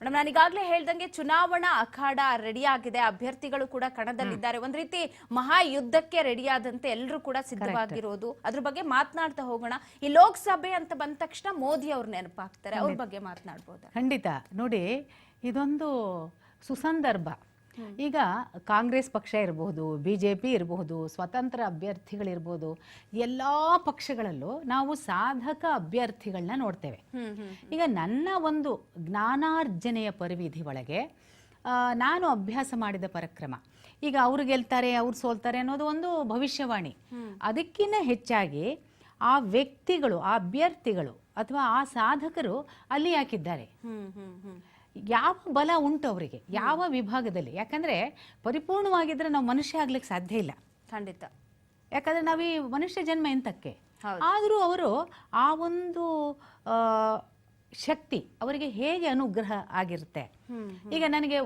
Madam, ನಾನು ಈಗಾಗಲೇ ಹೇಳ್ದಂಗೆ ಚುನಾವಣಾ ಅಖಾಡ ರೆಡಿ ಆಗಿದೆ, ಅಭ್ಯರ್ಥಿಗಳು ಕೂಡ ಕಣದಲ್ಲಿದ್ದಾರೆ. ಒಂದ್ ರೀತಿ ಮಹಾಯುದ್ಧಕ್ಕೆ ರೆಡಿ ಆದಂತೆ ಎಲ್ಲರೂ ಕೂಡ ಸಿದ್ಧವಾಗಿರೋದು. ಅದ್ರ ಬಗ್ಗೆ ಮಾತನಾಡ್ತಾ ಹೋಗೋಣ. ಈ ಲೋಕಸಭೆ ಅಂತ ಬಂದ ತಕ್ಷಣ ಮೋದಿ ಅವ್ರ ನೆನಪಾಗ್ತಾರೆ, ಅವ್ರ ಬಗ್ಗೆ ಮಾತನಾಡಬಹುದು. ಖಂಡಿತ. ನೋಡಿ, ಇದೊಂದು ಸುಸಂದರ್ಭ. ಈಗ ಕಾಂಗ್ರೆಸ್ ಪಕ್ಷ ಇರಬಹುದು, BJP ಇರಬಹುದು, ಸ್ವತಂತ್ರ ಅಭ್ಯರ್ಥಿಗಳಿರ್ಬೋದು, ಎಲ್ಲ ಪಕ್ಷಗಳಲ್ಲೂ ನಾವು ಸಾಧಕ ಅಭ್ಯರ್ಥಿಗಳನ್ನ ನೋಡ್ತೇವೆ. ಈಗ ನನ್ನ ಒಂದು ಜ್ಞಾನಾರ್ಜನೆಯ ಪರಿವಿಧಿ ಒಳಗೆ ನಾನು ಅಭ್ಯಾಸ ಮಾಡಿದ ಪರಾಕ್ರಮ, ಈಗ ಅವ್ರು ಗೆಲ್ತಾರೆ ಅವ್ರು ಸೋಲ್ತಾರೆ ಅನ್ನೋದು ಒಂದು ಭವಿಷ್ಯವಾಣಿ. ಅದಕ್ಕಿಂತ ಹೆಚ್ಚಾಗಿ ಆ ವ್ಯಕ್ತಿಗಳು, ಆ ಅಭ್ಯರ್ಥಿಗಳು ಅಥವಾ ಆ ಸಾಧಕರು ಅಲ್ಲಿ ಯಾಕಿದ್ದಾರೆ, ಯಾವ ಬಲ ಉಂಟು ಅವರಿಗೆ, ಯಾವ ವಿಭಾಗದಲ್ಲಿ. ಯಾಕಂದ್ರೆ ಪರಿಪೂರ್ಣವಾಗಿದ್ರೆ ನಾವು ಮನುಷ್ಯ ಆಗ್ಲಿಕ್ಕೆ ಸಾಧ್ಯ ಇಲ್ಲ. ಖಂಡಿತ. ಯಾಕಂದ್ರೆ ನಾವು ಈ ಮನುಷ್ಯ ಜನ್ಮ ಎಂತಕ್ಕೆ, ಆದರೂ ಅವರು ಆ ಒಂದು ಶಕ್ತಿ ಅವರಿಗೆ ಹೇಗೆ ಅನುಗ್ರಹ ಆಗಿರುತ್ತೆ. ಈಗ ನನಗೆ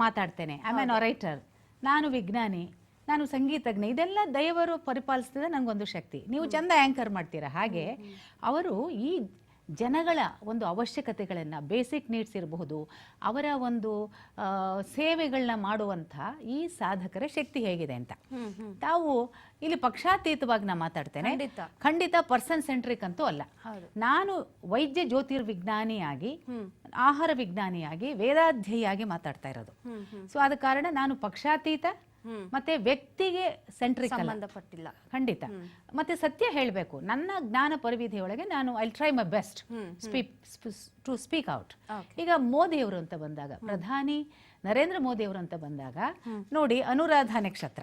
ಮಾತಾಡ್ತೇನೆ, ಐ ಆಮ್ ರೈಟರ್, ನಾನು ವಿಜ್ಞಾನಿ, ನಾನು ಸಂಗೀತಜ್ಞ, ಇದೆಲ್ಲ ದೈವರು ಪರಿಪಾಲಿಸಿದ ನನಗೊಂದು ಶಕ್ತಿ. ನೀವು ಚಂದ ಆಂಕರ್ ಮಾಡ್ತೀರಾ, ಹಾಗೆ ಅವರು ಈ ಜನಗಳ ಒಂದು ಅವಶ್ಯಕತೆಗಳನ್ನು, ಬೇಸಿಕ್ ನೀಡ್ಸ್ ಇರಬಹುದು, ಅವರ ಒಂದು ಸೇವೆಗಳನ್ನ ಮಾಡುವಂಥ ಈ ಸಾಧಕರ ಶಕ್ತಿ ಹೇಗಿದೆ ಅಂತ ತಾವು ಇಲ್ಲಿ ಪಕ್ಷಾತೀತವಾಗಿ ನಾ ಮಾತಾಡ್ತೇನೆ. ಖಂಡಿತ ಪರ್ಸನ್ ಸೆಂಟ್ರಿಕ್ ಅಂತೂ ಅಲ್ಲ. ನಾನು ವೈದ್ಯ ಜ್ಯೋತಿರ್ವಿಜ್ಞಾನಿಯಾಗಿ, ಆಹಾರ ವಿಜ್ಞಾನಿಯಾಗಿ, ವೇದಾಧ್ಯಯಾಗಿ ಮಾತಾಡ್ತಾ ಇರೋದು. ಸೊ ಆದ ಕಾರಣ ನಾನು ಪಕ್ಷಾತೀತ ಮತ್ತೆ ವ್ಯಕ್ತಿಗೆ ಸೆಂಟ್ರಿಕ್ ಸಂಬಂಧಪಟ್ಟಿಲ್ಲ. ಖಂಡಿತ. ಮತ್ತೆ ಸತ್ಯ ಹೇಳಬೇಕು, ನನ್ನ ಜ್ಞಾನ ಪರಿವಿಧಿಯೊಳಗೆ ನಾನು I try my best to speak out. ಈಗ ಮೋದಿಯವರು ಅಂತ ಬಂದಾಗ, ಪ್ರಧಾನಿ ನರೇಂದ್ರ ಮೋದಿ ಅವರು ಅಂತ ಬಂದಾಗ ನೋಡಿ, ಅನುರಾಧ ನಕ್ಷತ್ರ,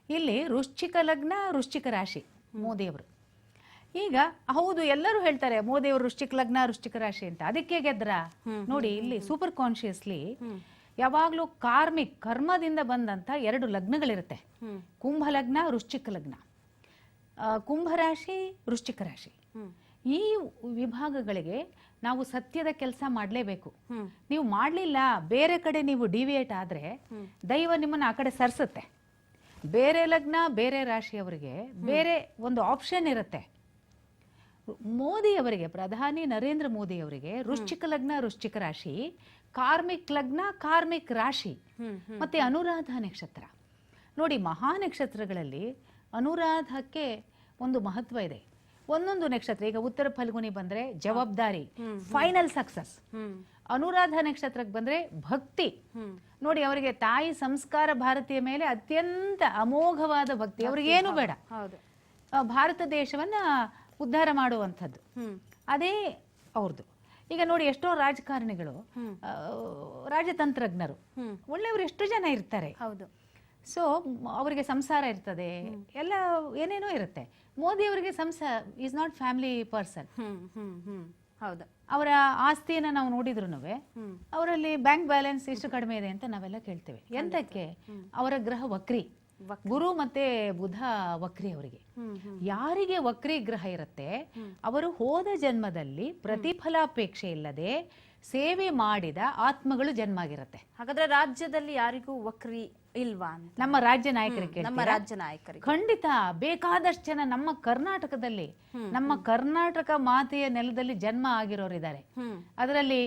ಇಲ್ಲಿ ವೃಶ್ಚಿಕ ಲಗ್ನ, ವೃಶ್ಚಿಕ ರಾಶಿ ಮೋದಿಯವರು. ಈಗ ಹೌದು, ಎಲ್ಲರೂ ಹೇಳ್ತಾರೆ ಮೋದಿಯವರು ವೃಶ್ಚಿಕ ಲಗ್ನ, ವೃಶ್ಚಿಕ ರಾಶಿ ಅಂತ, ಅದಕ್ಕೆ ಗೆದ್ರ. ನೋಡಿ, ಇಲ್ಲಿ ಸೂಪರ್ ಕಾನ್ಶಿಯಸ್ಲಿ ಯಾವಾಗ್ಲೂ ಕಾರ್ಮಿಕ್ ಕರ್ಮದಿಂದ ಬಂದಂತ 2 ಲಗ್ನಗಳಿರುತ್ತೆ. ಕುಂಭ ಲಗ್ನ, ವೃಶ್ಚಿಕ ಲಗ್ನ, ಕುಂಭರಾಶಿ, ವೃಶ್ಚಿಕ ರಾಶಿ. ಈ ವಿಭಾಗಗಳಿಗೆ ನಾವು ಸತ್ಯದ ಕೆಲಸ ಮಾಡಲೇಬೇಕು. ನೀವು ಮಾಡಲಿಲ್ಲ, ಬೇರೆ ಕಡೆ ನೀವು ಡಿವಿಯೇಟ್ ಆದ್ರೆ ದೈವ ನಿಮ್ಮನ್ನ ಆ ಕಡೆ ಸರಿಸುತ್ತೆ. ಬೇರೆ ಲಗ್ನ, ಬೇರೆ ರಾಶಿಯವರಿಗೆ ಬೇರೆ ಒಂದು ಆಪ್ಷನ್ ಇರುತ್ತೆ. ಮೋದಿಯವರಿಗೆ, ಪ್ರಧಾನಿ ನರೇಂದ್ರ ಮೋದಿ ಅವರಿಗೆ ವೃಶ್ಚಿಕ ಲಗ್ನ, ವೃಶ್ಚಿಕ ರಾಶಿ, ಕಾರ್ಮಿಕ್ ಲಗ್ನ, ಕಾರ್ಮಿಕ್ ರಾಶಿ, ಮತ್ತೆ ಅನುರಾಧ ನಕ್ಷತ್ರ. ನೋಡಿ, ಮಹಾ ನಕ್ಷತ್ರಗಳಲ್ಲಿ ಅನುರಾಧಕ್ಕೆ ಒಂದು ಮಹತ್ವ ಇದೆ. ಒಂದೊಂದು ನಕ್ಷತ್ರ, ಈಗ ಉತ್ತರ ಫಲ್ಗುನಿ ಬಂದ್ರೆ ಜವಾಬ್ದಾರಿ, ಫೈನಲ್ ಸಕ್ಸಸ್. ಅನುರಾಧ ನಕ್ಷತ್ರಕ್ಕೆ ಬಂದ್ರೆ ಭಕ್ತಿ. ನೋಡಿ, ಅವರಿಗೆ ತಾಯಿ ಸಂಸ್ಕಾರ ಭಾರತೀಯ ಮೇಲೆ ಅತ್ಯಂತ ಅಮೋಘವಾದ ಭಕ್ತಿ, ಅವ್ರಿಗೆ ಏನು ಬೇಡ, ಭಾರತ ದೇಶವನ್ನ ಉದ್ಧಾರ ಮಾಡುವಂಥದ್ದು ಅದೇ ಅವ್ರದ್ದು. ಈಗ ನೋಡಿ, ಎಷ್ಟೋ ರಾಜಕಾರಣಿಗಳು, ರಾಜತಂತ್ರಜ್ಞರು, ಒಳ್ಳೆಯವರು ಎಷ್ಟು ಜನ ಇರ್ತಾರೆ. ಹೌದು. ಸೊ ಅವರಿಗೆ ಸಂಸಾರ ಇರ್ತದೆ, ಎಲ್ಲ ಏನೇನೋ ಇರುತ್ತೆ. ಮೋದಿ ಅವರಿಗೆ ಸಂಸಾರ ಈಸ್ ನಾಟ್ ಫ್ಯಾಮಿಲಿ ಪರ್ಸನ್. ಹೌದು. ಅವರ ಆಸ್ತಿಯನ್ನ ನಾವು ನೋಡಿದ್ರು ಅವರಲ್ಲಿ ಬ್ಯಾಂಕ್ ಬ್ಯಾಲೆನ್ಸ್ ಇಷ್ಟು ಕಡಿಮೆ ಇದೆ ಅಂತ ನಾವೆಲ್ಲ ಕೇಳ್ತೇವೆ. ಎಂತಕ್ಕೆ? ಅವರ ಗ್ರಹ ವಕ್ರಿ, ಗುರು ಮತ್ತೆ ಬುಧ ವಕ್ರಿ. ಅವರಿಗೆ ಯಾರಿಗೆ ವಕ್ರಿ ಗ್ರಹ ಇರುತ್ತೆ, ಅವರು ಹೋದ ಜನ್ಮದಲ್ಲಿ ಪ್ರತಿಫಲಾಪೇಕ್ಷೆ ಇಲ್ಲದೆ ಸೇವೆ ಮಾಡಿದ ಆತ್ಮಗಳು ಜನ್ಮ ಆಗಿರುತ್ತೆ. ಹಾಗಾದ್ರೆ ರಾಜ್ಯದಲ್ಲಿ ಯಾರಿಗೂ ವಕ್ರಿ ಇಲ್ವಾ? ನಮ್ಮ ರಾಜ್ಯ ನಾಯಕರಿಗೆ, ನಮ್ಮ ರಾಜ್ಯ ನಾಯಕರಿಗೆ ಖಂಡಿತ ಬೇಕಾದಷ್ಟು ಜನ ನಮ್ಮ ಕರ್ನಾಟಕದಲ್ಲಿ, ನಮ್ಮ ಕರ್ನಾಟಕ ಮಾತೆಯ ನೆಲದಲ್ಲಿ ಜನ್ಮ ಆಗಿರೋರಿದ್ದಾರೆ. ಅದರಲ್ಲಿ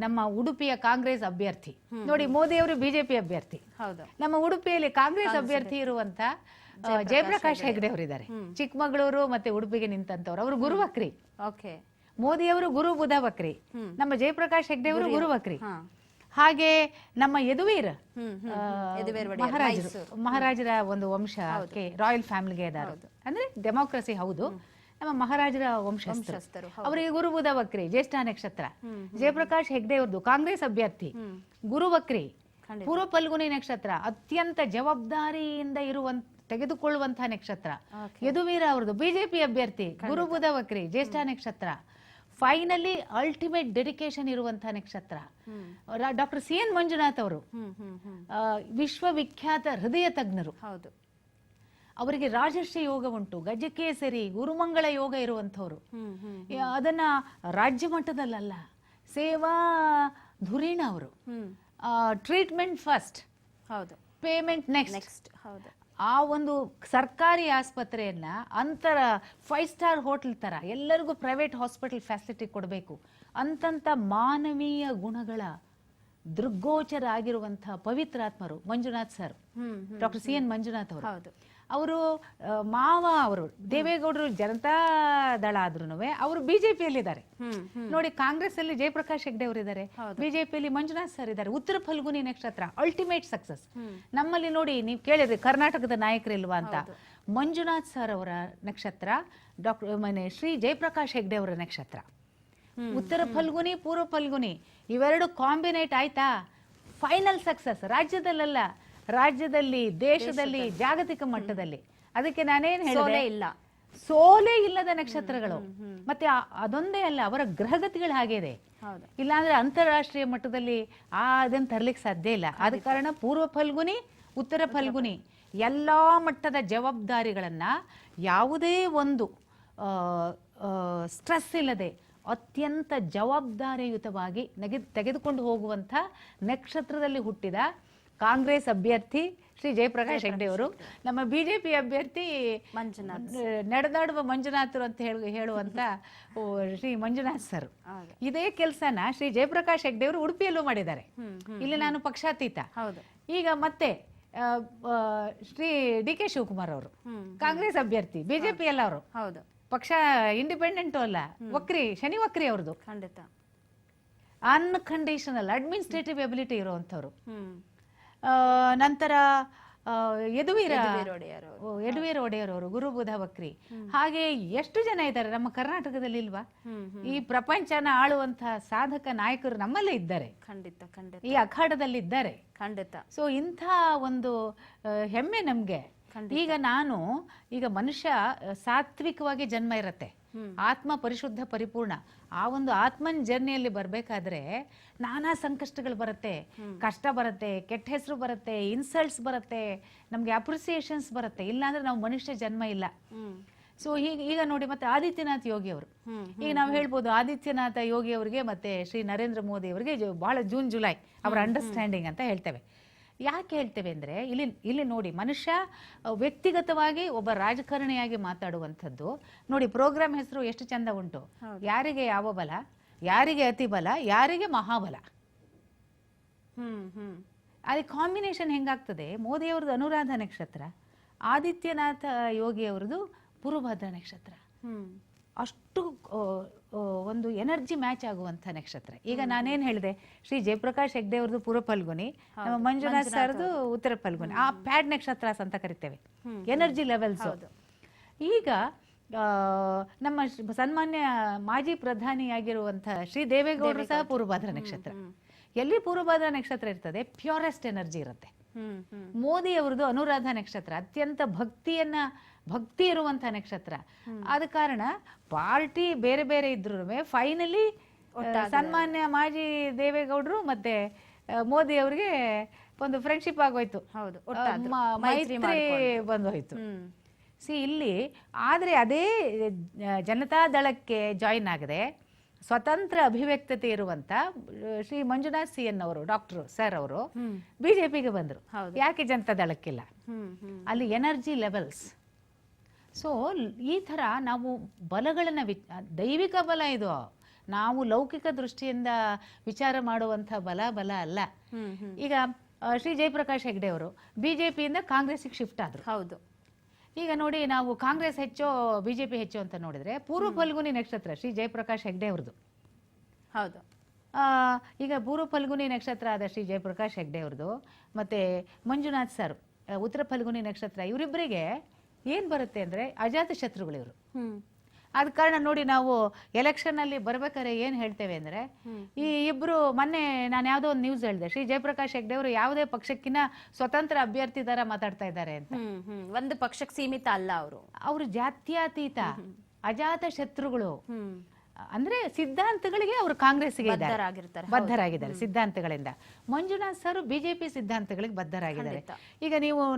ನಮ್ಮ ಉಡುಪಿಯ ಕಾಂಗ್ರೆಸ್ ಅಭ್ಯರ್ಥಿ ನೋಡಿ, ಮೋದಿ ಅವರು ಬಿಜೆಪಿ ಅಭ್ಯರ್ಥಿ. ಹೌದು. ನಮ್ಮ ಉಡುಪಿಯಲ್ಲಿ ಕಾಂಗ್ರೆಸ್ ಅಭ್ಯರ್ಥಿ ಇರುವಂತ ಜಯಪ್ರಕಾಶ್ ಹೆಗ್ಡೆ ಅವರಿದ್ದಾರೆ. ಚಿಕ್ಕಮಗಳೂರು ಮತ್ತೆ ಉಡುಪಿಗೆ ನಿಂತಂತವ್ರು. ಅವರು ಗುರು ವಕ್ರಿ. ಓಕೆ. ಮೋದಿ ಅವರು ಗುರು ಬುಧ ವಕ್ರಿ, ನಮ್ಮ ಜಯಪ್ರಕಾಶ್ ಹೆಗ್ಡೆ ಅವರು ಗುರು ವಕ್ರಿ. ಹಾಗೆ ನಮ್ಮ ಯದುವೀರ್ ಮಹಾರಾಜರ ಒಂದು ವಂಶಕ್ಕೆ, ರಾಯಲ್ ಫ್ಯಾಮಿಲಿಗೆ ಇದ್ದಾರೆ. ಅಂದ್ರೆ ಡೆಮೋಕ್ರಸಿ ಹೌದು, ನಮ್ಮ ಮಹಾರಾಜರ ವಂಶಸ್ಥರು. ಅವರಿಗೆ ಗುರು ಬುಧ ವಕ್ರಿ, ಜ್ಯೇಷ್ಠ ನಕ್ಷತ್ರ. ಜಯಪ್ರಕಾಶ್ ಹೆಗ್ಡೆ ಅವ್ರದ್ದು ಕಾಂಗ್ರೆಸ್ ಅಭ್ಯರ್ಥಿ, ಗುರು ವಕ್ರಿ, ಪೂರ್ವ ಫಲ್ಗುನಿ ನಕ್ಷತ್ರ, ಅತ್ಯಂತ ಜವಾಬ್ದಾರಿಯಿಂದ ತೆಗೆದುಕೊಳ್ಳುವಂತಹ ನಕ್ಷತ್ರ. ಯದುವೀರ ಅವ್ರದ್ದು ಬಿಜೆಪಿ ಅಭ್ಯರ್ಥಿ, ಗುರು ಬುಧ ವಕ್ರಿ, ಜ್ಯೇಷ್ಠ ನಕ್ಷತ್ರ. ಫೈನಲಿ ಅಲ್ಟಿಮೇಟ್ ಡೆಡಿಕೇಶನ್ ಇರುವಂತಹ ನಕ್ಷತ್ರ. ಡಾಕ್ಟರ್ CN ಮಂಜುನಾಥ್ ಅವರು ವಿಶ್ವವಿಖ್ಯಾತ ಹೃದಯ ತಜ್ಞರು. ಹೌದು. ಅವರಿಗೆ ರಾಜರ್ಷಿ ಯೋಗ ಉಂಟು, ಗಜಕೇಸರಿ, ಗುರುಮಂಗಳ ಯೋಗ ಇರುವಂತವ್ರು. ಅದನ್ನ ರಾಜ್ಯ ಮಟ್ಟದಲ್ಲ, ಸೇವಾ ಧುರೀಣ ಅವರು. ಟ್ರೀಟ್ಮೆಂಟ್ ಫಸ್ಟ್, ಹೌದು, ಪೇಮೆಂಟ್ ನೆಕ್ಸ್ಟ್. ಹೌದು. ಆ ಒಂದು ಸರ್ಕಾರಿ ಆಸ್ಪತ್ರೆಯನ್ನ ಅಂತರ 5 ಸ್ಟಾರ್ ಹೋಟೆಲ್ ತರ ಎಲ್ಲರಿಗೂ ಪ್ರೈವೇಟ್ ಹಾಸ್ಪಿಟಲ್ ಫ್ಯಾಸಿಲಿಟಿ ಕೊಡಬೇಕು ಅಂತಂತ ಮಾನವೀಯ ಗುಣಗಳ ದೃಗ್ಗೋಚರ ಆಗಿರುವಂತಹ ಪವಿತ್ರಾತ್ಮರು Manjunath sir, doctor CN Manjunath ಅವರು. ಅವರು ಮಾವ ಅವರು ದೇವೇಗೌಡರು ಜನತಾ ದಳ ಆದ್ರೂ ಅವರು ಬಿಜೆಪಿಯಲ್ಲಿದ್ದಾರೆ ನೋಡಿ. ಕಾಂಗ್ರೆಸ್ ಅಲ್ಲಿ ಜಯಪ್ರಕಾಶ್ ಹೆಗ್ಡೆ ಅವರು ಇದ್ದಾರೆ, ಬಿಜೆಪಿಯಲ್ಲಿ ಮಂಜುನಾಥ್ ಸರ್ ಇದ್ದಾರೆ. ಉತ್ತರ ಫಲ್ಗುನಿ ನಕ್ಷತ್ರ ಅಲ್ಟಿಮೇಟ್ ಸಕ್ಸಸ್. ನಮ್ಮಲ್ಲಿ ನೋಡಿ, ನೀವು ಕೇಳಿದ್ರಿ ಕರ್ನಾಟಕದ ನಾಯಕರಿಲ್ವಾ ಅಂತ. ಮಂಜುನಾಥ್ ಸರ್ ಅವರ ನಕ್ಷತ್ರ, ಶ್ರೀ ಜಯಪ್ರಕಾಶ್ ಹೆಗ್ಡೆ ಅವರ ನಕ್ಷತ್ರ. ಉತ್ತರ ಫಲ್ಗುನಿ ಪೂರ್ವ ಫಲ್ಗುನಿ ಇವೆರಡು ಕಾಂಬಿನೇಟ್ ಆಯ್ತಾ, ಫೈನಲ್ ಸಕ್ಸಸ್. ರಾಜ್ಯದಲ್ಲ, ರಾಜ್ಯದಲ್ಲಿ, ದೇಶದಲ್ಲಿ, ಜಾಗತಿಕ ಮಟ್ಟದಲ್ಲಿ. ಅದಕ್ಕೆ ನಾನೇನ್ ಹೇಳಿದೆ, ಇಲ್ಲ ಸೋಲೆ ಇಲ್ಲದ ನಕ್ಷತ್ರಗಳು. ಮತ್ತೆ ಅದೊಂದೇ ಅಲ್ಲ, ಅವರ ಗ್ರಹಗತಿಗಳು ಹಾಗೆ ಇದೆ. ಇಲ್ಲಾಂದ್ರೆ ಅಂತಾರಾಷ್ಟ್ರೀಯ ಮಟ್ಟದಲ್ಲಿ ಅದನ್ನ ತರ್ಲಿಕ್ಕೆ ಸಾಧ್ಯ ಇಲ್ಲ. ಆದ ಕಾರಣ ಪೂರ್ವ ಫಲ್ಗುನಿ ಉತ್ತರ ಫಲ್ಗುನಿ ಎಲ್ಲಾ ಮಟ್ಟದ ಜವಾಬ್ದಾರಿಗಳನ್ನ ಯಾವುದೇ ಒಂದು ಸ್ಟ್ರೆಸ್ ಇಲ್ಲದೆ ಅತ್ಯಂತ ಜವಾಬ್ದಾರಿಯುತವಾಗಿ ತೆಗೆದುಕೊಂಡು ಹೋಗುವಂಥ ನಕ್ಷತ್ರದಲ್ಲಿ ಹುಟ್ಟಿದ ಕಾಂಗ್ರೆಸ್ ಅಭ್ಯರ್ಥಿ ಶ್ರೀ ಜಯಪ್ರಕಾಶ್ ಹೆಗ್ಡೆ ಅವರು, ನಮ್ಮ ಬಿಜೆಪಿ ಅಭ್ಯರ್ಥಿ ನಡೆದಾಡುವ ಮಂಜುನಾಥರು ಅಂತ ಹೇಳುವಂತ ಶ್ರೀ ಮಂಜುನಾಥ್ ಸರ್. ಇದೇ ಕೆಲಸನ ಶ್ರೀ ಜಯಪ್ರಕಾಶ್ ಹೆಗ್ಡೆ ಅವರು ಉಡುಪಿಯಲ್ಲೂ ಮಾಡಿದ್ದಾರೆ. ಇಲ್ಲಿ ನಾನು ಪಕ್ಷಾತೀತ. ಈಗ ಮತ್ತೆ ಶ್ರೀ DK ಶಿವಕುಮಾರ್ ಅವರು ಕಾಂಗ್ರೆಸ್ ಅಭ್ಯರ್ಥಿ, ಬಿಜೆಪಿ ಎಲ್ಲ ಅವರು ಪಕ್ಷ ಇಂಡಿಪೆಂಡೆಂಟು ಅಲ್ಲ, ವಕ್ರಿ ಶನಿ ವಕ್ರಿ ಅವ್ರದ್ದು. ಖಂಡಿತ ಅನ್ಕಂಡೀಷನಲ್ ಅಡ್ಮಿನಿಸ್ಟ್ರೇಟಿವ್ ಎಬಿಲಿಟಿ ಇರುವಂತವ್ರು. ನಂತರ ಯದುವೀರ ಒಡೆಯರ್ ಅವರು ಗುರು ಬುಧ ವಕ್ರಿ. ಹಾಗೆ ಎಷ್ಟು ಜನ ಇದ್ದಾರೆ ನಮ್ಮ ಕರ್ನಾಟಕದಲ್ಲಿ ಇಲ್ವಾ? ಈ ಪ್ರಪಂಚನ ಆಳುವಂತಹ ಸಾಧಕ ನಾಯಕರು ನಮ್ಮಲ್ಲೇ ಇದ್ದಾರೆ. ಖಂಡಿತ ಖಂಡಿತ ಈ ಅಖಾಡದಲ್ಲಿ ಇದ್ದಾರೆ. ಖಂಡಿತ. ಸೊ ಇಂಥ ಒಂದು ಹೆಮ್ಮೆ ನಮ್ಗೆ. ಈಗ ಮನುಷ್ಯ ಸಾತ್ವಿಕವಾಗಿ ಜನ್ಮ ಇರತ್ತೆ, ಆತ್ಮ ಪರಿಶುದ್ಧ ಪರಿಪೂರ್ಣ. ಆ ಒಂದು ಆತ್ಮನ್ ಜರ್ನಿಯಲ್ಲಿ ಬರ್ಬೇಕಾದ್ರೆ ನಾನಾ ಸಂಕಷ್ಟಗಳು ಬರುತ್ತೆ, ಕಷ್ಟ ಬರುತ್ತೆ, ಕೆಟ್ಟ ಹೆಸರು ಬರುತ್ತೆ, ಇನ್ಸಲ್ಟ್ಸ್ ಬರುತ್ತೆ, ನಮ್ಗೆ ಅಪ್ರಿಸಿಯೇಷನ್ಸ್ ಬರುತ್ತೆ. ಇಲ್ಲಾಂದ್ರೆ ನಾವು ಮನುಷ್ಯ ಜನ್ಮ ಇಲ್ಲ. ಸೊ ಈಗ ನೋಡಿ, ಮತ್ತೆ ಆದಿತ್ಯನಾಥ್ ಯೋಗಿ ಅವರು, ಈಗ ನಾವು ಹೇಳ್ಬೋದು ಆದಿತ್ಯನಾಥ ಯೋಗಿ ಅವರಿಗೆ ಮತ್ತೆ ಶ್ರೀ ನರೇಂದ್ರ ಮೋದಿ ಅವರಿಗೆ ಬಹಳ ಜೂನ್ ಜುಲೈ ಅವರ ಅಂಡರ್ಸ್ಟ್ಯಾಂಡಿಂಗ್ ಅಂತ ಹೇಳ್ತೇವೆ. ಯಾಕೆ ಹೇಳ್ತೇವೆ ಅಂದ್ರೆ ಇಲ್ಲಿ ನೋಡಿ, ಮನುಷ್ಯ ವ್ಯಕ್ತಿಗತವಾಗಿ ಒಬ್ಬ ರಾಜಕಾರಣಿಯಾಗಿ ಮಾತಾಡುವಂಥದ್ದು ನೋಡಿ. ಪ್ರೋಗ್ರಾಮ್ ಹೆಸರು ಎಷ್ಟು ಚಂದ ಉಂಟು. ಯಾರಿಗೆ ಯಾವ ಬಲ, ಯಾರಿಗೆ ಅತಿ ಬಲ, ಯಾರಿಗೆ ಮಹಾಬಲ. ಅಲ್ಲಿ ಕಾಂಬಿನೇಷನ್ ಹೆಂಗಾಗ್ತದೆ. ಮೋದಿ ಅವ್ರದ್ದು ಅನುರಾಧ ನಕ್ಷತ್ರ, ಆದಿತ್ಯನಾಥ ಯೋಗಿ ಅವ್ರದ್ದು ಪೂರ್ವಭದ್ರ ನಕ್ಷತ್ರ. ಅಷ್ಟು ಒಂದು ಎನರ್ಜಿ ಮ್ಯಾಚ್ ಆಗುವಂತ ನಕ್ಷತ್ರ. ಈಗ ನಾನೇನ್ ಹೇಳಿದೆ, ಶ್ರೀ ಜಯಪ್ರಕಾಶ್ ಹೆಗ್ಡೆ ಅವ್ರದ್ದು ಪೂರ್ವ ಫಲ್ಗುನಿ, ನಮ್ಮ ಮಂಜುನಾಥ್ ಸರ್ದು ಉತ್ತರ ಫಲ್ಗುನಿ. ಆ ಪ್ಯಾಡ್ ನಕ್ಷತ್ರ ಅಂತ ಕರಿತೇವೆ, ಎನರ್ಜಿ ಲೆವೆಲ್ಸ್. ಈಗ ನಮ್ಮ ಸನ್ಮಾನ್ಯ ಮಾಜಿ ಪ್ರಧಾನಿಯಾಗಿರುವಂತಹ ಶ್ರೀ ದೇವೇಗೌಡರು ಸಹ ಪೂರ್ವಭದ್ರ ನಕ್ಷತ್ರ. ಎಲ್ಲಿ ಪೂರ್ವಭದ್ರ ನಕ್ಷತ್ರ ಇರ್ತದೆ, ಪ್ಯೂರೆಸ್ಟ್ ಎನರ್ಜಿ ಇರುತ್ತೆ. ಮೋದಿ ಅವ್ರದ್ದು ಅನುರಾಧ ನಕ್ಷತ್ರ, ಅತ್ಯಂತ ಭಕ್ತಿ ಇರುವಂತಹ ನಕ್ಷತ್ರ. ಆದ ಕಾರಣ ಪಾರ್ಟಿ ಬೇರೆ ಬೇರೆ ಇದ್ರು ಫೈನಲಿ ಸನ್ಮಾನ್ಯ ಮಾಜಿ ದೇವೇಗೌಡರು ಮತ್ತೆ ಮೋದಿ ಅವರಿಗೆ ಒಂದು ಫ್ರೆಂಡ್ಶಿಪ್ ಆಗೋಯ್ತು, ಮೈತ್ರಿ ಬಂದೋಯ್ತು. ಇಲ್ಲಿ ಆದ್ರೆ ಅದೇ ಜನತಾ ದಳಕ್ಕೆ ಜಾಯಿನ್ ಆಗದೆ ಸ್ವತಂತ್ರ ಅಭಿವ್ಯಕ್ತತೆ ಇರುವಂತ ಶ್ರೀ ಮಂಜುನಾಥ್ CN ಅವರು, ಡಾಕ್ಟರ್ ಸರ್ ಅವರು ಬಿಜೆಪಿಗೆ ಬಂದ್ರು. ಯಾಕೆ ಜನತಾ ದಳಕ್ಕಿಲ್ಲ? ಅಲ್ಲಿ ಎನರ್ಜಿ ಲೆವೆಲ್ಸ್. ಸೊ ಈ ತರ ನಾವು ಬಲಗಳನ್ನ ದೈವಿಕ ಬಲ ಇದು, ನಾವು ಲೌಕಿಕ ದೃಷ್ಟಿಯಿಂದ ವಿಚಾರ ಮಾಡುವಂತ ಬಲ ಅಲ್ಲ. ಈಗ ಶ್ರೀ ಜಯಪ್ರಕಾಶ್ ಹೆಗ್ಡೆ ಅವರು ಬಿಜೆಪಿಯಿಂದ ಕಾಂಗ್ರೆಸ್ಗೆ ಶಿಫ್ಟ್ ಆದ್ರು. ಹೌದು. ಈಗ ನೋಡಿ, ನಾವು ಕಾಂಗ್ರೆಸ್ ಹೆಚ್ಚೋ ಬಿಜೆಪಿ ಹೆಚ್ಚೋ ಅಂತ ನೋಡಿದ್ರೆ ಪೂರ್ವ ಫಲ್ಗುನಿ ನಕ್ಷತ್ರ ಶ್ರೀ ಜಯಪ್ರಕಾಶ್ ಹೆಗ್ಡೆ ಅವ್ರದ್ದು. ಹೌದು. ಈಗ ಪೂರ್ವ ಫಲ್ಗುನಿ ನಕ್ಷತ್ರ ಆದ ಶ್ರೀ ಜಯಪ್ರಕಾಶ್ ಹೆಗ್ಡೆ ಅವ್ರದ್ದು ಮತ್ತೆ ಮಂಜುನಾಥ್ ಸರ್ ಉತ್ತರ ಫಲ್ಗುನಿ ನಕ್ಷತ್ರ. ಇವರಿಬ್ಬರಿಗೆ ಏನ್ ಬರುತ್ತೆ ಅಂದ್ರೆ ಅಜಾತ ಶತ್ರುಗಳು ಇವರು. ಆದ ಕಾರಣ ನೋಡಿ, ನಾವು ಎಲೆಕ್ಷನ್ ಅಲ್ಲಿ ಬರ್ಬೇಕಾದ್ರೆ ಏನ್ ಹೇಳ್ತೇವೆ ಅಂದ್ರೆ, ಈ ಇಬ್ರು ಮೊನ್ನೆ ನಾನು ಯಾವ್ದೋ ಒಂದು ನ್ಯೂಸ್ ಹೇಳಿದೆ, ಶ್ರೀ ಜಯಪ್ರಕಾಶ್ ಹೆಗ್ಡೆ ಅವರು ಯಾವುದೇ ಪಕ್ಷಕ್ಕಿಂತ ಸ್ವತಂತ್ರ ಅಭ್ಯರ್ಥಿ ತರ ಮಾತಾಡ್ತಾ ಇದ್ದಾರೆ ಅಂತ. ಒಂದು ಪಕ್ಷಕ್ಕೆ ಸೀಮಿತ ಅಲ್ಲ, ಅವರು ಜಾತ್ಯತೀತ ಅಜಾತ ಶತ್ರುಗಳು. ಅಂದ್ರೆ ಸಿದ್ಧಾಂತಗಳಿಗೆ ಅವರು ಕಾಂಗ್ರೆಸ್ಗೆ ಬದ್ಧರಾಗಿದ್ದಾರೆ ಸಿದ್ಧಾಂತಗಳಿಂದ. ಮಂಜುನಾಥ್ ಸರ್ ಬಿಜೆಪಿ ಸಿದ್ಧಾಂತಗಳಿಗೆ ಬದ್ಧರಾಗಿದ್ದಾರೆ. ಈಗ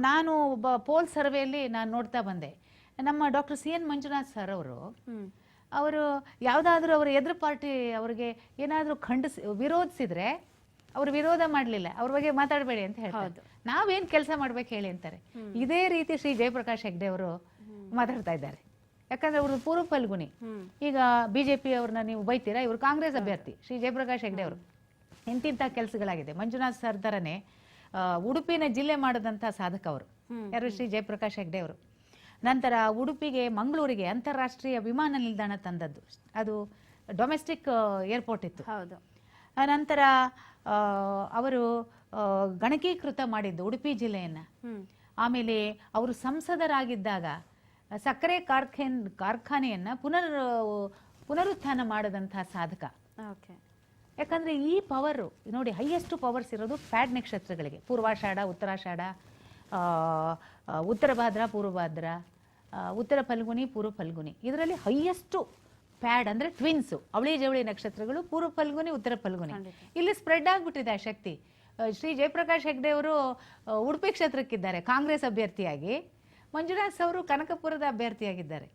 ನಾನು ಒಬ್ಬ ಪೋಲ್ ಸರ್ವೆಯಲ್ಲಿ ನಾನು ನೋಡ್ತಾ ಬಂದೆ, ನಮ್ಮ ಡಾಕ್ಟರ್ CN ಮಂಜುನಾಥ್ ಸರ್ ಅವರು ಯಾವ್ದಾದ್ರು ಅವರ ಎದುರು ಪಾರ್ಟಿ ಅವರಿಗೆ ಏನಾದ್ರೂ ವಿರೋಧಿಸಿದ್ರೆ ಅವ್ರು ವಿರೋಧ ಮಾಡಲಿಲ್ಲ, ಅವ್ರ ಬಗ್ಗೆ ಮಾತಾಡಬೇಡಿ ಅಂತ ಹೇಳ್ತಾರೆ. ನಾವೇನು ಕೆಲಸ ಮಾಡ್ಬೇಕು ಹೇಳಿ ಅಂತಾರೆ. ಇದೇ ರೀತಿ ಶ್ರೀ ಜಯಪ್ರಕಾಶ್ ಹೆಗ್ಡೆ ಅವರು ಮಾತಾಡ್ತಾ ಇದ್ದಾರೆ. ಯಾಕಂದ್ರೆ ಅವರು ಪೂರ್ವ ಫಲ್ಗುಣಿ. ಈಗ ಬಿಜೆಪಿ ಅವ್ರನ್ನ ನೀವು ಬೈತೀರಾ, ಇವರು ಕಾಂಗ್ರೆಸ್ ಅಭ್ಯರ್ಥಿ ಶ್ರೀ ಜಯಪ್ರಕಾಶ್ ಹೆಗ್ಡೆ ಅವರು. ಇಂತಿಂಥ ಕೆಲಸಗಳಾಗಿದೆ. ಮಂಜುನಾಥ್ ಸರ್ ಥರನೇ ಉಡುಪಿನ ಜಿಲ್ಲೆ ಮಾಡಿದಂಥ ಸಾಧಕ ಅವರು ಯಾರು, ಶ್ರೀ ಜಯಪ್ರಕಾಶ್ ಹೆಗ್ಡೆ ಅವರು. ನಂತರ ಉಡುಪಿಗೆ ಮಂಗಳೂರಿಗೆ ಅಂತಾರಾಷ್ಟ್ರೀಯ ವಿಮಾನ ನಿಲ್ದಾಣ ತಂದದ್ದು, ಅದು ಡೊಮೆಸ್ಟಿಕ್ ಏರ್ಪೋರ್ಟ್ ಇತ್ತು. ಹೌದು. ನಂತರ ಅವರು ಗಣಕೀಕೃತ ಮಾಡಿದ್ದು ಉಡುಪಿ ಜಿಲ್ಲೆಯನ್ನ. ಆಮೇಲೆ ಅವರು ಸಂಸದರಾಗಿದ್ದಾಗ ಸಕ್ಕರೆ ಕಾರ್ಖಾನೆಯನ್ನ ಪುನರುತ್ಥಾನ ಮಾಡದಂತಹ ಸಾಧಕ. ಯಾಕಂದ್ರೆ ಈ ಪವರ್ ನೋಡಿ, ಹೈಯೆಸ್ಟ್ ಪವರ್ಸ್ ಇರೋದು ಪ್ಯಾಡ್ ನಕ್ಷತ್ರಗಳಿಗೆ, ಪೂರ್ವಾಷಾಢ, ಉತ್ತರಾಷಾಢ, ಉತ್ತರ ಭಾದ್ರ, ಪೂರ್ವ ಭಾದ್ರ, ಉತ್ತರ ಫಲ್ಗುಣಿ, ಪೂರ್ವ ಫಲ್ಗುಣಿ. ಇದರಲ್ಲಿ ಹೈಯೆಸ್ಟ್ ಪ್ಯಾಡ್ ಅಂದ್ರೆ ಟ್ವಿನ್ಸ್, ಅವಳಿ ಜವಳಿ ನಕ್ಷತ್ರಗಳು ಪೂರ್ವ ಫಲ್ಗುಣಿ, ಉತ್ತರ ಫಲ್ಗುಣಿ. ಇಲ್ಲಿ ಸ್ಪ್ರೆಡ್ ಆಗ್ಬಿಟ್ಟಿದೆ ಆ ಶಕ್ತಿ. ಶ್ರೀ ಜಯಪ್ರಕಾಶ್ ಹೆಗ್ಡೆ ಅವರು ಉಡುಪಿ ಕ್ಷೇತ್ರಕ್ಕಿದ್ದಾರೆ ಕಾಂಗ್ರೆಸ್ ಅಭ್ಯರ್ಥಿಯಾಗಿ, ಮಂಜುನಾಥ್ ಅವರು ಕನಕಪುರದ ಅಭ್ಯರ್ಥಿಯಾಗಿದ್ದಾರೆ.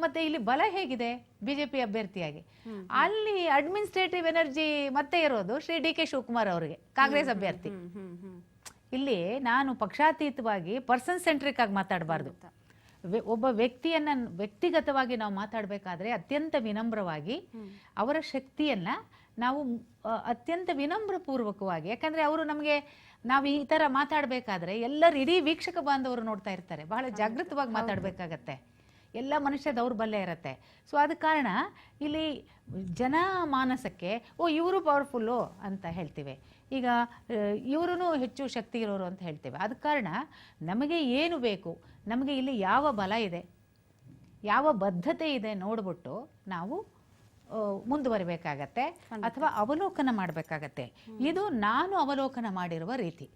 ಮತ್ತೆ ಇಲ್ಲಿ ಬಲ ಹೇಗಿದೆ ಬಿಜೆಪಿ ಅಭ್ಯರ್ಥಿಯಾಗಿ. ಅಲ್ಲಿ ಅಡ್ಮಿನಿಸ್ಟ್ರೇಟಿವ್ ಎನರ್ಜಿ ಮತ್ತೆ ಇರೋದು ಶ್ರೀ ಡಿ ಕೆ ಶಿವಕುಮಾರ್ ಅವರಿಗೆ, ಕಾಂಗ್ರೆಸ್ ಅಭ್ಯರ್ಥಿ. ಇಲ್ಲಿ ನಾನು ಪಕ್ಷಾತೀತವಾಗಿ ಪರ್ಸನ್ ಸೆಂಟ್ರಿಕ್ ಆಗಿ ಮಾತಾಡಬಾರ್ದು. ಒಬ್ಬ ವ್ಯಕ್ತಿಯನ್ನ ವ್ಯಕ್ತಿಗತವಾಗಿ ನಾವು ಮಾತಾಡಬೇಕಾದ್ರೆ ಅತ್ಯಂತ ವಿನಮ್ರವಾಗಿ ಅವರ ಶಕ್ತಿಯನ್ನ ನಾವು ಅತ್ಯಂತ ವಿನಮ್ರ ಪೂರ್ವಕವಾಗಿ, ಯಾಕಂದ್ರೆ ಅವರು ನಮಗೆ ನಾವು ಈ ತರ ಮಾತಾಡಬೇಕಾದ್ರೆ ಎಲ್ಲರೂ ಇಡೀ ವೀಕ್ಷಕ ಬಾಂಧವರು ನೋಡ್ತಾ ಇರ್ತಾರೆ, ಬಹಳ ಜಾಗೃತವಾಗಿ ಮಾತಾಡಬೇಕಾಗತ್ತೆ. ಎಲ್ಲ ಮನುಷ್ಯ ದೌರ್ಬಲ್ಯ ಇರುತ್ತೆ. ಸೊ ಆದ ಕಾರಣ ಇಲ್ಲಿ ಜನಮಾನಸಕ್ಕೆ ಇವರು ಪವರ್ಫುಲ್ಲು ಅಂತ ಹೇಳ್ತೀವಿ, ಈಗ ಇವರು ಹೆಚ್ಚು ಶಕ್ತಿ ಇರೋರು ಅಂತ ಹೇಳ್ತೇವೆ. ಆದ ಕಾರಣ ನಮಗೆ ಏನು ಬೇಕು, ನಮಗೆ ಇಲ್ಲಿ ಯಾವ ಬಲ ಇದೆ, ಯಾವ ಬದ್ಧತೆ ಇದೆ ನೋಡ್ಬಿಟ್ಟು ನಾವು ಮುಂದುವರಿಬೇಕಾಗತ್ತೆ ಅಥವಾ ಅವಲೋಕನ ಮಾಡಬೇಕಾಗತ್ತೆ. ಇದು ನಾನು ಅವಲೋಕನ ಮಾಡಿರುವ ರೀತಿ.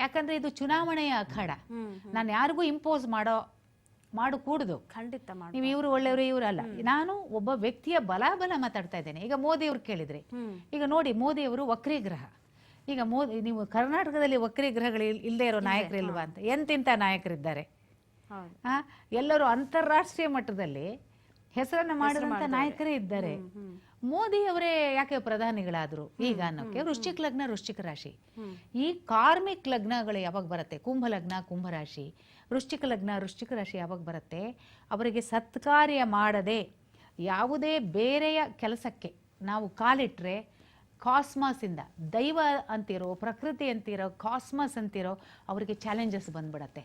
ಯಾಕಂದ್ರೆ ಇದು ಚುನಾವಣೆಯ ಅಖಾಡ. ನಾನು ಯಾರಿಗೂ ಇಂಪೋಸ್ ಮಾಡು ಕೂಡುದು. ಖಂಡಿತ ನೀವು ಇವರು ಒಳ್ಳೆಯವರು ಇವರು ಅಲ್ಲ. ನಾನು ಒಬ್ಬ ವ್ಯಕ್ತಿಯ ಬಲ ಮಾತಾಡ್ತಾ ಇದ್ದೇನೆ. ಈಗ ಮೋದಿ ಅವ್ರು ಕೇಳಿದ್ರಿ, ಈಗ ನೋಡಿ ಮೋದಿ ಅವರು ವಕ್ರೀಗ್ರಹ. ಈಗ ಮೋದಿ, ನೀವು ಕರ್ನಾಟಕದಲ್ಲಿ ವಕ್ರೀಗ್ರಹಗಳು ಇಲ್ಲದೆ ಇರೋ ನಾಯಕರಿಲ್ವಾ ಅಂತ? ಎಂತೆಂಥ ನಾಯಕರಿದ್ದಾರೆ. ಎಲ್ಲರೂ ಅಂತಾರಾಷ್ಟ್ರೀಯ ಮಟ್ಟದಲ್ಲಿ ಹೆಸರನ್ನ ಮಾಡಿದಂತ ನಾಯಕರೇ ಇದ್ದಾರೆ. ಮೋದಿ ಅವರೇ ಯಾಕೆ ಪ್ರಧಾನಿಗಳಾದ್ರು ಈಗ ಅನ್ನೋಕೆ ವೃಶ್ಚಿಕ ಲಗ್ನ, ವೃಶ್ಚಿಕ ರಾಶಿ. ಈ ಕಾರ್ಮಿಕ್ ಲಗ್ನಗಳು ಯಾವಾಗ ಬರುತ್ತೆ, ಕುಂಭ ಲಗ್ನ, ಕುಂಭ ರಾಶಿ, ವೃಶ್ಚಿಕ ಲಗ್ನ, ವೃಶ್ಚಿಕ ರಾಶಿ ಯಾವಾಗ ಬರುತ್ತೆ, ಅವರಿಗೆ ಸತ್ಕಾರ್ಯ ಮಾಡದೆ ಯಾವುದೇ ಬೇರೆಯ ಕೆಲಸಕ್ಕೆ ನಾವು ಕಾಲಿಟ್ರೆ ಕಾಸ್ಮಾಸ್ ಇಂದ, ದೈವ ಅಂತಿರೋ, ಪ್ರಕೃತಿ ಅಂತಿರೋ, ಕಾಸ್ಮಾಸ್ ಅಂತಿರೋ ಅವರಿಗೆ ಚಾಲೆಂಜಸ್ ಬಂದ್ಬಿಡತ್ತೆ.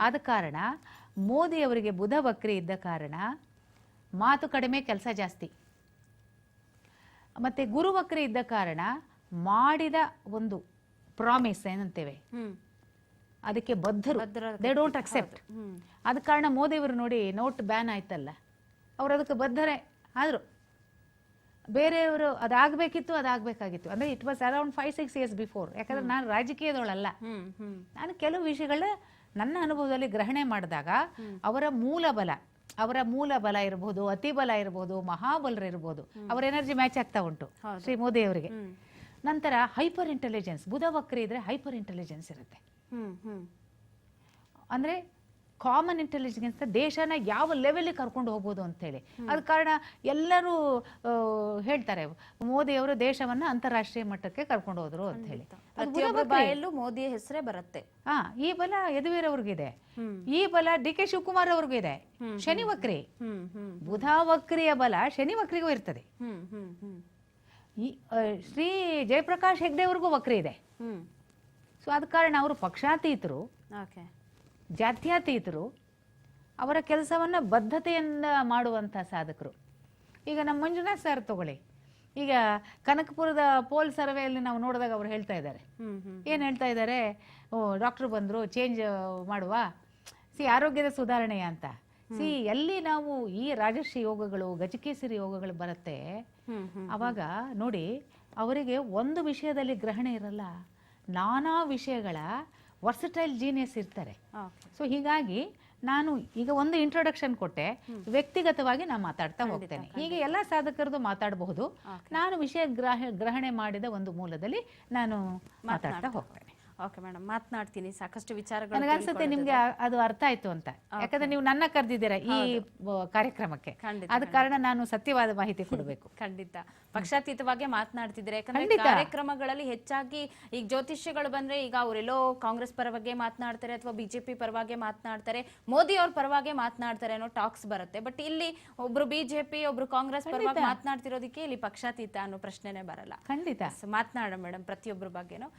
ಆದ ಕಾರಣ ಮೋದಿ ಅವರಿಗೆ ಬುಧ ವಕ್ರಿ ಇದ್ದ ಕಾರಣ ಮಾತು ಕಡಿಮೆ, ಕೆಲಸ ಜಾಸ್ತಿ. ಮತ್ತೆ ಗುರು ವಕ್ರಿ ಇದ್ದ ಕಾರಣ ಮಾಡಿದ ಒಂದು ಪ್ರಾಮಿಸ್ ಏನಂತೇವೆ ಅದಕ್ಕೆ ಬದ್ಧರು, ದೇ ಡೋಂಟ್ ಅಕ್ಸೆಪ್ಟ್. ಆದ ಕಾರಣ ಮೋದಿ ಅವರು ನೋಡಿ, ನೋಟ್ ಬ್ಯಾನ್ ಆಯ್ತಲ್ಲ, ಅವ್ರು ಅದಕ್ಕೆ ಬದ್ಧರೇ ಆದ್ರು. ಬೇರೆಯವರು ಅದಾಗಬೇಕಿತ್ತು, ಅದಾಗಬೇಕಾಗಿತ್ತು. ಅಂದ್ರೆ it was around 5-6 years before. ಯಾಕಂದ್ರೆ ನಾನು ರಾಜಕೀಯದವಳಲ್ಲ. ನಾನು ಕೆಲವು ವಿಷಯಗಳ ನನ್ನ ಅನುಭವದಲ್ಲಿ ಗ್ರಹಣೆ ಮಾಡಿದಾಗ ಅವರ ಮೂಲ ಬಲ ಇರಬಹುದು, ಅತಿ ಬಲ ಇರಬಹುದು, ಮಹಾಬಲರು ಇರಬಹುದು, ಅವರ ಎನರ್ಜಿ ಮ್ಯಾಚ್ ಆಗ್ತಾ ಉಂಟು ಶ್ರೀ ಮೋದಿ ಅವರಿಗೆ. ನಂತರ ಹೈಪರ್ ಇಂಟೆಲಿಜೆನ್ಸ್, ಬುಧ ವಕ್ರಿ ಇದ್ರೆ ಹೈಪರ್ ಇಂಟೆಲಿಜೆನ್ಸ್ ಇರುತ್ತೆ. ಅಂದ್ರೆ ಕಾಮನ್ ಇಂಟೆಲಿಜೆನ್ಸ್ ದೇಶನ ಯಾವ ಲೆವೆಲ್ ಕರ್ಕೊಂಡು ಹೋಗ್ಬೋದು ಅಂತ ಹೇಳಿ. ಅದ ಕಾರಣ ಎಲ್ಲರೂ ಹೇಳ್ತಾರೆ ಮೋದಿ ಅವರು ದೇಶವನ್ನ ಅಂತಾರಾಷ್ಟ್ರೀಯ ಮಟ್ಟಕ್ಕೆ ಕರ್ಕೊಂಡು ಹೋದ್ರು ಅಂತ ಹೇಳಿ. ಮೋದಿ ಹೆಸರೇ ಬರುತ್ತೆ. ಈ ಬಲ ಯದುವೀರ್ ಅವ್ರಿಗಿದೆ, ಈ ಬಲ ಡಿ ಕೆ ಶಿವಕುಮಾರ್ ಅವ್ರಿಗೂ ಇದೆ. ಶನಿ ವಕ್ರಿ, ಬುಧ ವಕ್ರಿಯ ಬಲ ಶನಿ ವಕ್ರಿಗೂ ಇರ್ತದೆ. ಶ್ರೀ ಜಯಪ್ರಕಾಶ್ ಹೆಗ್ಡೆ ಅವ್ರಿಗೂ ವಕ್ರಿ ಇದೆ. ಸೊ ಆದ ಕಾರಣ ಅವರು ಪಕ್ಷಾತೀತರು, ಜಾತ್ಯತೀತರು, ಅವರ ಕೆಲಸವನ್ನ ಬದ್ಧತೆಯಿಂದ ಮಾಡುವಂತ ಸಾಧಕರು. ಈಗ ನಮ್ಮ ಮಂಜುನಾಥ್ ಸರ್ ತಗೊಳ್ಳಿ, ಈಗ ಕನಕಪುರದ ಪೋಲ್ ಸರ್ವೆಯಲ್ಲಿ ನಾವು ನೋಡಿದಾಗ ಅವ್ರು ಹೇಳ್ತಾ ಇದ್ದಾರೆ, ಏನ್ ಹೇಳ್ತಾ ಇದ್ದಾರೆ, ಡಾಕ್ಟರ್ ಬಂದ್ರು, ಚೇಂಜ್ ಮಾಡುವ, ಆರೋಗ್ಯದ ಸುಧಾರಣೆಯ ಅಂತ. ಎಲ್ಲಿ ನಾವು ಈ ರಾಜರ್ಷಿ ಯೋಗಗಳು, ಗಜಕೇಸರಿ ಯೋಗಗಳು ಬರುತ್ತೆ, ಅವಾಗ ನೋಡಿ ಅವರಿಗೆ ಒಂದು ವಿಷಯದಲ್ಲಿ ಗ್ರಹಣೆ ಇರಲ್ಲ, ನಾನಾ ವಿಷಯಗಳ ವರ್ಸಟೈಲ್ ಜೀನಿಯಸ್ ಇರ್ತಾರೆ. ಸೊ ಹೀಗಾಗಿ ನಾನು ಈಗ ಒಂದು ಇಂಟ್ರೊಡಕ್ಷನ್ ಕೊಟ್ಟೆ, ವ್ಯಕ್ತಿಗತವಾಗಿ ನಾನು ಮಾತಾಡ್ತಾ ಹೋಗ್ತೇನೆ. ಹೀಗೆ ಎಲ್ಲ ಸಾಧಕರದು ಮಾತಾಡಬಹುದು. ನಾನು ವಿಷಯ ಗ್ರಹಣೆ ಮಾಡಿದ ಒಂದು ಮೂಲದಲ್ಲಿ ನಾನು ಮಾತಾಡ್ತಾ ಹೋಗ್ತೇನೆ. ಓಕೆ ಮೇಡಮ್, ಮಾತನಾಡ್ತೀನಿ. ಸಾಕಷ್ಟು ವಿಚಾರಗಳು ನನಗನ್ಸುತ್ತೆ ನಿಮ್ಗೆ ಅದು ಅರ್ಥ ಆಯ್ತು ಅಂತ. ಯಾಕಂದ್ರೆ ನೀವು ನನ್ನ ಕರೆದಿದ್ದೀರಾ ಈ ಕಾರ್ಯಕ್ರಮಕ್ಕೆ, ಆದ ಕಾರಣ ನಾನು ಸತ್ಯವಾದ ಮಾಹಿತಿ ಕೊಡಬೇಕು. ಖಂಡಿತ ಪಕ್ಷಾತೀತವಾಗಿ ಮಾತನಾಡ್ತಿದ್ರೆ. ಯಾಕಂದ್ರೆ ಕಾರ್ಯಕ್ರಮಗಳಲ್ಲಿ ಹೆಚ್ಚಾಗಿ ಈಗ ಜ್ಯೋತಿಷ್ಯಗಳು ಬಂದ್ರೆ ಈಗ ಅವರೆಲ್ಲೋ ಕಾಂಗ್ರೆಸ್ ಪರವಾಗಿ ಮಾತನಾಡ್ತಾರೆ ಅಥವಾ ಬಿಜೆಪಿ ಪರವಾಗಿ ಮಾತನಾಡ್ತಾರೆ, ಮೋದಿ ಅವ್ರ ಪರವಾಗಿ ಮಾತನಾಡ್ತಾರೆ ಅನ್ನೋ ಟಾಕ್ಸ್ ಬರುತ್ತೆ. ಬಟ್ ಇಲ್ಲಿ ಒಬ್ರು ಬಿಜೆಪಿ ಒಬ್ರು ಕಾಂಗ್ರೆಸ್ ಪರವಾಗಿ ಮಾತನಾಡ್ತಿರೋದಕ್ಕೆ ಇಲ್ಲಿ ಪಕ್ಷಾತೀತ ಅನ್ನೋ ಪ್ರಶ್ನೆನೇ ಬರಲ್ಲ. ಖಂಡಿತ ಮಾತನಾಡೋಣ ಮೇಡಮ್ ಪ್ರತಿಯೊಬ್ಬರ ಬಗ್ಗೆನೂ.